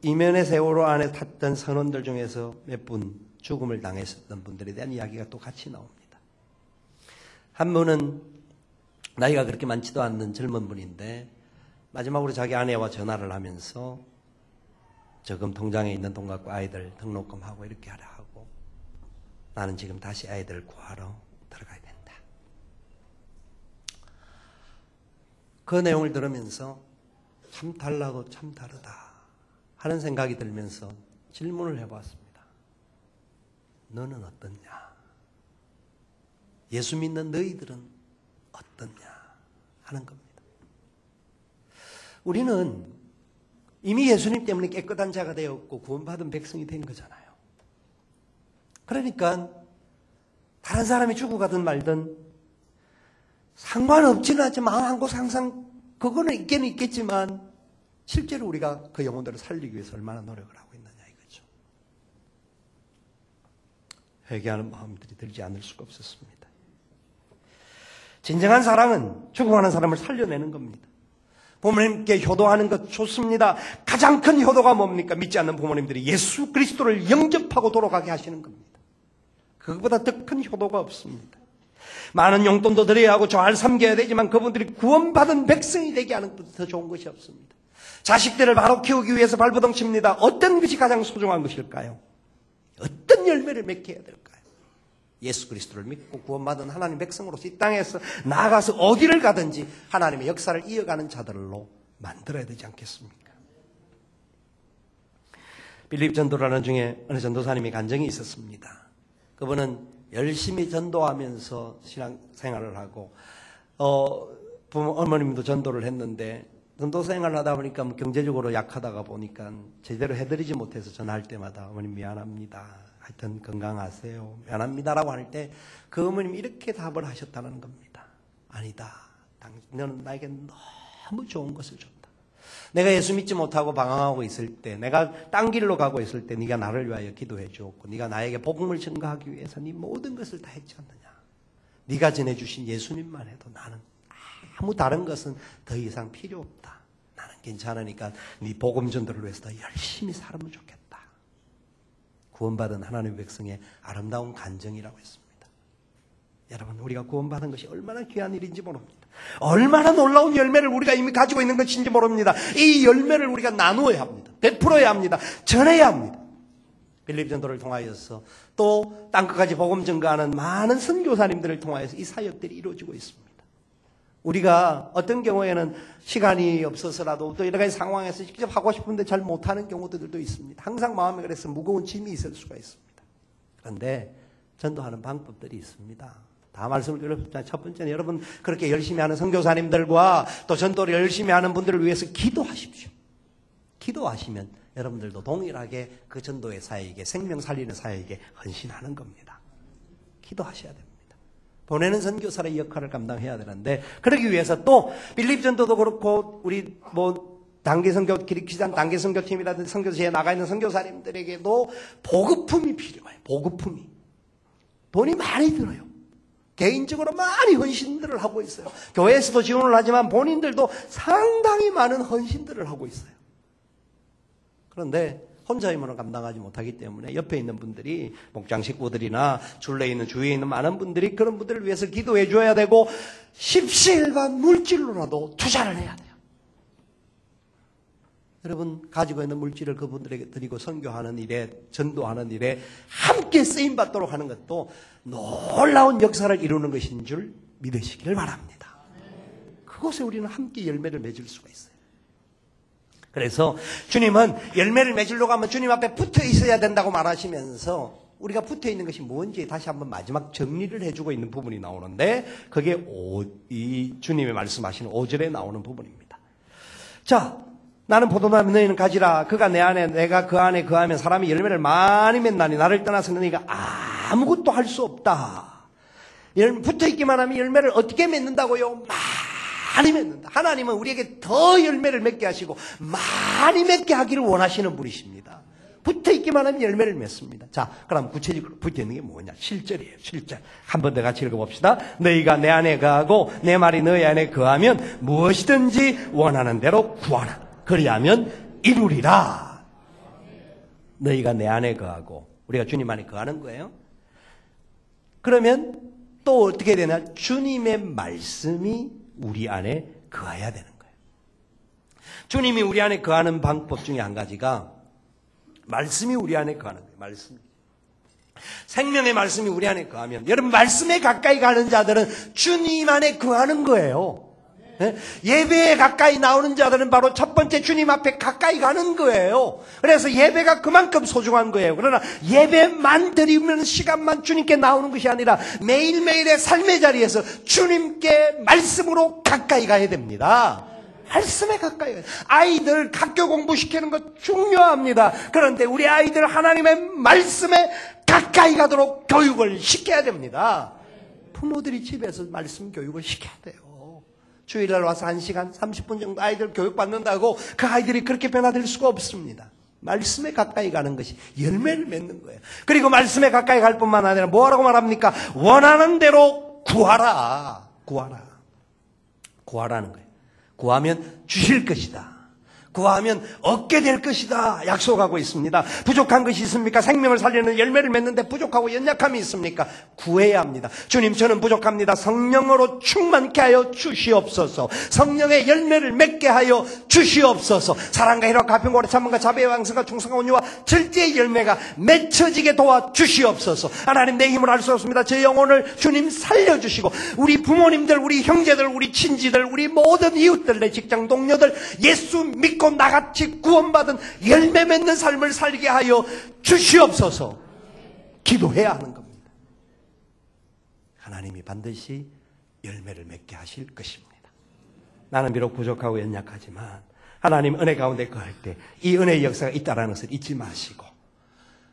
A: 이면의 세월호 안에 탔던 선원들 중에서 몇 분 죽음을 당했었던 분들에 대한 이야기가 또 같이 나옵니다. 한 분은 나이가 그렇게 많지도 않는 젊은 분인데 마지막으로 자기 아내와 전화를 하면서 저금 통장에 있는 돈 갖고 아이들 등록금 하고 이렇게 하라 하고, 나는 지금 다시 아이들을 구하러 들어가야 된다. 그 내용을 들으면서 참 달라도 참 다르다 하는 생각이 들면서 질문을 해보았습니다. 너는 어떻냐? 예수 믿는 너희들은 어떻냐? 하는 겁니다. 우리는 이미 예수님 때문에 깨끗한 자가 되었고 구원받은 백성이 된 거잖아요. 그러니까 다른 사람이 죽어가든 말든 상관없지는 않지만 마음 한곳 항상 그거는 있기는 있겠지만 실제로 우리가 그 영혼들을 살리기 위해서 얼마나 노력을 하고 있느냐 이거죠. 회개하는 마음들이 들지 않을 수가 없었습니다. 진정한 사랑은 죽어가는 사람을 살려내는 겁니다. 부모님께 효도하는 것 좋습니다. 가장 큰 효도가 뭡니까? 믿지 않는 부모님들이 예수 그리스도를 영접하고 돌아가게 하시는 겁니다. 그것보다 더 큰 효도가 없습니다. 많은 용돈도 드려야 하고 잘 섬겨야 되지만 그분들이 구원받은 백성이 되게 하는 것보다 더 좋은 것이 없습니다. 자식들을 바로 키우기 위해서 발버둥칩니다. 어떤 것이 가장 소중한 것일까요? 어떤 열매를 맺게 해야 될까요? 예수 그리스도를 믿고 구원받은 하나님 백성으로서 이 땅에서 나아가서 어디를 가든지 하나님의 역사를 이어가는 자들로 만들어야 되지 않겠습니까? 빌립 전도라는 중에 어느 전도사님이 간증이 있었습니다. 그분은 열심히 전도하면서 신앙생활을 하고 어머님도 전도를 했는데 전도 생활을 하다 보니까 경제적으로 약하다가 보니까 제대로 해드리지 못해서 전화할 때마다 어머님 미안합니다. 하여튼 건강하세요. 미안합니다라고 할 때 그 어머님이 이렇게 답을 하셨다는 겁니다. 아니다. 너는 나에게 너무 좋은 것을 줬다. 내가 예수 믿지 못하고 방황하고 있을 때, 내가 딴 길로 가고 있을 때 네가 나를 위하여 기도해 주었고 네가 나에게 복음을 전가하기 위해서 네 모든 것을 다 했지 않느냐. 네가 전해주신 예수님만 해도 나는 아무 다른 것은 더 이상 필요 없다. 나는 괜찮으니까 네 복음 전도를 위해서 더 열심히 살면 좋겠다. 구원받은 하나님의 백성의 아름다운 간증이라고 했습니다. 여러분, 우리가 구원받은 것이 얼마나 귀한 일인지 모릅니다. 얼마나 놀라운 열매를 우리가 이미 가지고 있는 것인지 모릅니다. 이 열매를 우리가 나누어야 합니다. 베풀어야 합니다. 전해야 합니다. 빌립 전도를 통하여서 또 땅끝까지 복음 전가하는 많은 선교사님들을 통하여서 이 사역들이 이루어지고 있습니다. 우리가 어떤 경우에는 시간이 없어서라도 또 여러 가지 상황에서 직접 하고 싶은데 잘 못하는 경우들도 있습니다. 항상 마음에 그래서 무거운 짐이 있을 수가 있습니다. 그런데 전도하는 방법들이 있습니다. 다 말씀을 드렸습니다. 첫 번째는 여러분 그렇게 열심히 하는 선교사님들과 또 전도를 열심히 하는 분들을 위해서 기도하십시오. 기도하시면 여러분들도 동일하게 그 전도의 사역에, 생명 살리는 사역에 헌신하는 겁니다. 기도하셔야 됩니다. 보내는 선교사의 역할을 감당해야 되는데, 그러기 위해서 또 빌립 전도도 그렇고 우리 단기 선교 기리키산 단기 선교팀이라든지 선교지에 나가 있는 선교사님들에게도 보급품이 필요해요. 보급품이 돈이 많이 들어요. 개인적으로 많이 헌신들을 하고 있어요. 교회에서도 지원을 하지만 본인들도 상당히 많은 헌신들을 하고 있어요. 그런데 혼자 힘으로 감당하지 못하기 때문에 옆에 있는 분들이 목장 식구들이나 줄내에 있는 주위에 있는 많은 분들이 그런 분들을 위해서 기도해 줘야 되고 십시일반 물질로라도 투자를 해야 돼요. 여러분 가지고 있는 물질을 그분들에게 드리고 선교하는 일에, 전도하는 일에 함께 쓰임받도록 하는 것도 놀라운 역사를 이루는 것인 줄 믿으시기를 바랍니다. 그곳에 우리는 함께 열매를 맺을 수가 있어요. 그래서 주님은 열매를 맺으려고 하면 주님 앞에 붙어 있어야 된다고 말하시면서 우리가 붙어 있는 것이 뭔지 다시 한번 마지막 정리를 해주고 있는 부분이 나오는데, 그게 이 주님의 말씀하시는 5절에 나오는 부분입니다. 자, 나는 포도나무 너희는 가지라. 그가 내 안에 내가 그 안에 거하면 사람이 열매를 많이 맺나니 나를 떠나서는 너희가 아무것도 할 수 없다. 붙어 있기만 하면 열매를 어떻게 맺는다고요? 많이 맺는다. 하나님은 우리에게 더 열매를 맺게 하시고 많이 맺게 하기를 원하시는 분이십니다. 붙어 있기만 하면 열매를 맺습니다. 자, 그럼 구체적으로 붙어 있는 게 뭐냐? 실절이에요. 실절. 한 번 더 같이 읽어봅시다. 너희가 내 안에 거하고 내 말이 너희 안에 거하면 무엇이든지 원하는 대로 구하라. 그리하면 이루리라. 너희가 내 안에 거하고, 우리가 주님 안에 거하는 거예요. 그러면 또 어떻게 되나? 주님의 말씀이 우리 안에 거해야 되는 거예요. 주님이 우리 안에 거하는 방법 중에 한 가지가 말씀이 우리 안에 거하는 거예요. 말씀. 생명의 말씀이 우리 안에 거하면, 여러분 말씀에 가까이 가는 자들은 주님 안에 거하는 거예요. 예배에 가까이 나오는 자들은 바로 첫 번째 주님 앞에 가까이 가는 거예요. 그래서 예배가 그만큼 소중한 거예요. 그러나 예배만 드리면 시간만 주님께 나오는 것이 아니라 매일매일의 삶의 자리에서 주님께 말씀으로 가까이 가야 됩니다. 말씀에 가까이 가요. 아이들 학교 공부시키는 것 중요합니다. 그런데 우리 아이들 하나님의 말씀에 가까이 가도록 교육을 시켜야 됩니다. 부모들이 집에서 말씀 교육을 시켜야 돼요. 주일날 와서 1시간 30분 정도 아이들 교육받는다고 그 아이들이 그렇게 변화될 수가 없습니다. 말씀에 가까이 가는 것이 열매를 맺는 거예요. 그리고 말씀에 가까이 갈 뿐만 아니라 뭐라고 말합니까? 원하는 대로 구하라. 구하라. 구하라는 거예요. 구하면 주실 것이다. 구하면 얻게 될 것이다. 약속하고 있습니다. 부족한 것이 있습니까? 생명을 살리는 열매를 맺는데 부족하고 연약함이 있습니까? 구해야 합니다. 주님, 저는 부족합니다. 성령으로 충만케 하여 주시옵소서. 성령의 열매를 맺게 하여 주시옵소서. 사랑과 희락과 화평과 참음과 자비의 왕성과 충성과 온유와 절제의 열매가 맺혀지게 도와 주시옵소서. 하나님, 내 힘을 알 수 없습니다. 제 영혼을 주님 살려주시고, 우리 부모님들, 우리 형제들, 우리 친지들, 우리 모든 이웃들, 내 직장 동료들 예수 믿고 나같이 구원받은 열매 맺는 삶을 살게 하여 주시옵소서. 기도해야 하는 겁니다. 하나님이 반드시 열매를 맺게 하실 것입니다. 나는 비록 부족하고 연약하지만 하나님 은혜 가운데 거할 때 이 은혜의 역사가 있다는 것을 잊지 마시고,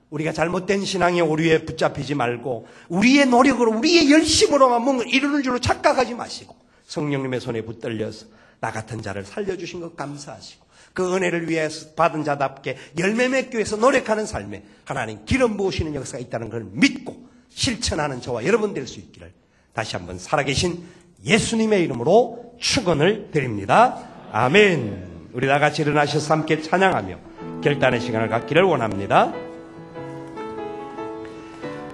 A: 우리가 잘못된 신앙의 오류에 붙잡히지 말고 우리의 노력으로, 우리의 열심으로만 뭔가를 이루는 줄로 착각하지 마시고 성령님의 손에 붙들려서 나 같은 자를 살려주신 것 감사하시고 그 은혜를 위해서 받은 자답게 열매 맺기 위해서 노력하는 삶에 하나님 기름 부으시는 역사가 있다는 걸 믿고 실천하는 저와 여러분 될 수 있기를 다시 한번 살아계신 예수님의 이름으로 축원을 드립니다. 아멘. 우리 다 같이 일어나셔서 함께 찬양하며 결단의 시간을 갖기를 원합니다.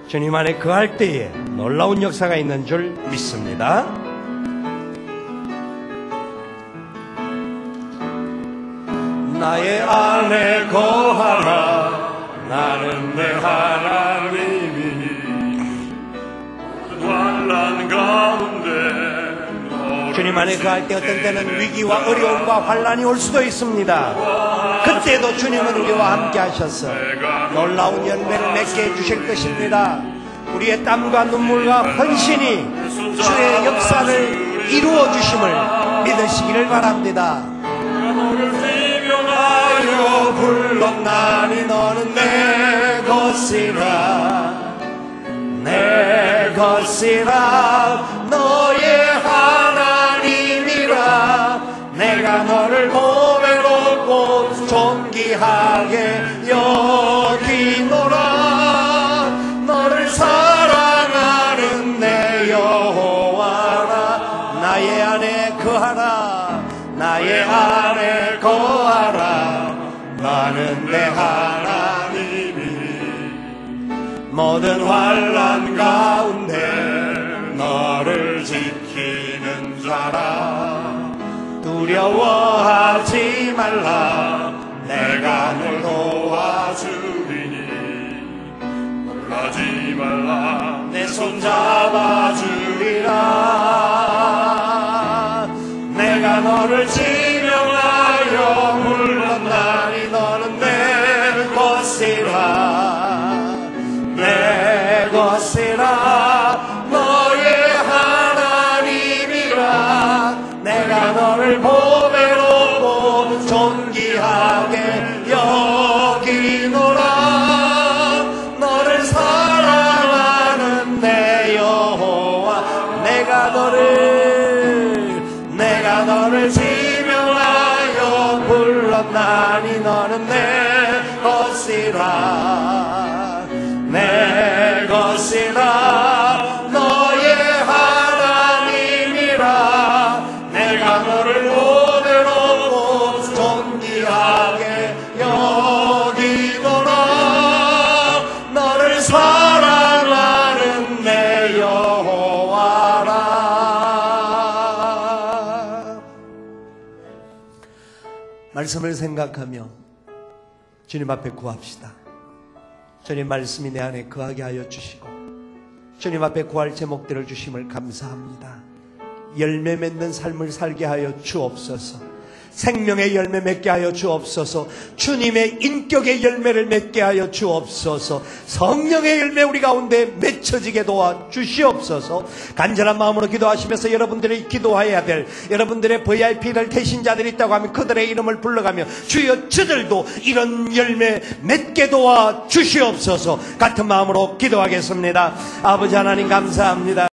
A: 주님 안에 거할 때에 놀라운 역사가 있는 줄 믿습니다. 나의 안에 거하라. 나는 내 하나님이니 환난 가운데. 주님 안에 거할 때 어떤 때는 위기와 어려움과 환난이 올 수도 있습니다. 그때도 주님은 우리와 함께 하셔서 놀라운 열매를 맺게 해주실 것입니다. 우리의 땀과 눈물과 헌신이 주의 역사를 이루어 주심을 믿으시기를 바랍니다. 하여 불렀나니 너는 내 것이라. 내 것이라. 너의 하나님이라. 내가 너를 몸에 놓고 존귀하게 여기노라. 너를 사랑하는 내 여호와라. 나의 안에 거하라. 나의 안에 거하라. 나는 내 하나님이 모든 환난 가운데 너를 지키는 자라. 두려워하지 말라. 내 손 잡아주리라. 내가 너를 지명하여 불렀나니 너는 내 것이라. 내 것이라. 너의 하나님이라. 내가 너를 보배롭고 존귀하게 여기노라. 너를 사랑하는 내 여호와. 내가 너를 지명하여 불렀나니 너는 내 것이라. 내 것이라. 너의 하나님이라. 내가 너를 보배롭고 존귀하게 여기노라. 너를 사랑하는 내 여호와라. 말씀을 생각하며 주님 앞에 구합시다. 주님 말씀이 내 안에 거하게 하여 주시고 주님 앞에 구할 제목들을 주심을 감사합니다. 열매 맺는 삶을 살게 하여 주옵소서. 생명의 열매 맺게 하여 주옵소서. 주님의 인격의 열매를 맺게 하여 주옵소서. 성령의 열매 우리 가운데 맺혀지게 도와 주시옵소서. 간절한 마음으로 기도하시면서 여러분들이 기도해야 될 여러분들의 VIP를 계신 자들이 있다고 하면 그들의 이름을 불러가며 주여 저들도 이런 열매 맺게 도와 주시옵소서. 같은 마음으로 기도하겠습니다. 아버지 하나님 감사합니다.